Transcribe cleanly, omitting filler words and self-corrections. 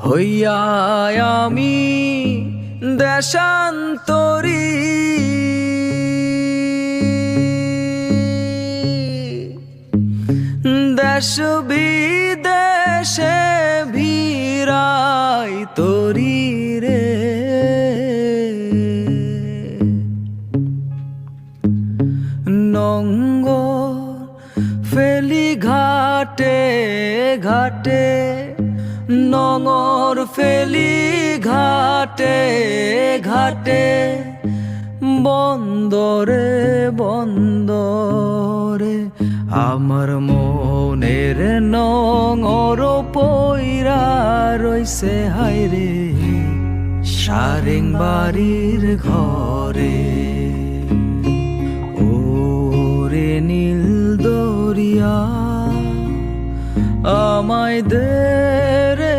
হইয়া আমি দেশান্তরী, দেশ বিদেশে ভিড়াই তরি রে। নঙ্গর ফেলি ঘাটে ঘাটে, নঙর ফেলি ঘাটে ঘাটে, বন্দরে বন্দরে আমার মনের নঙর পইরা রইছে হায়রে সারেং বাড়ির ঘরে। ওরে নীল দরিয়া আমায় দে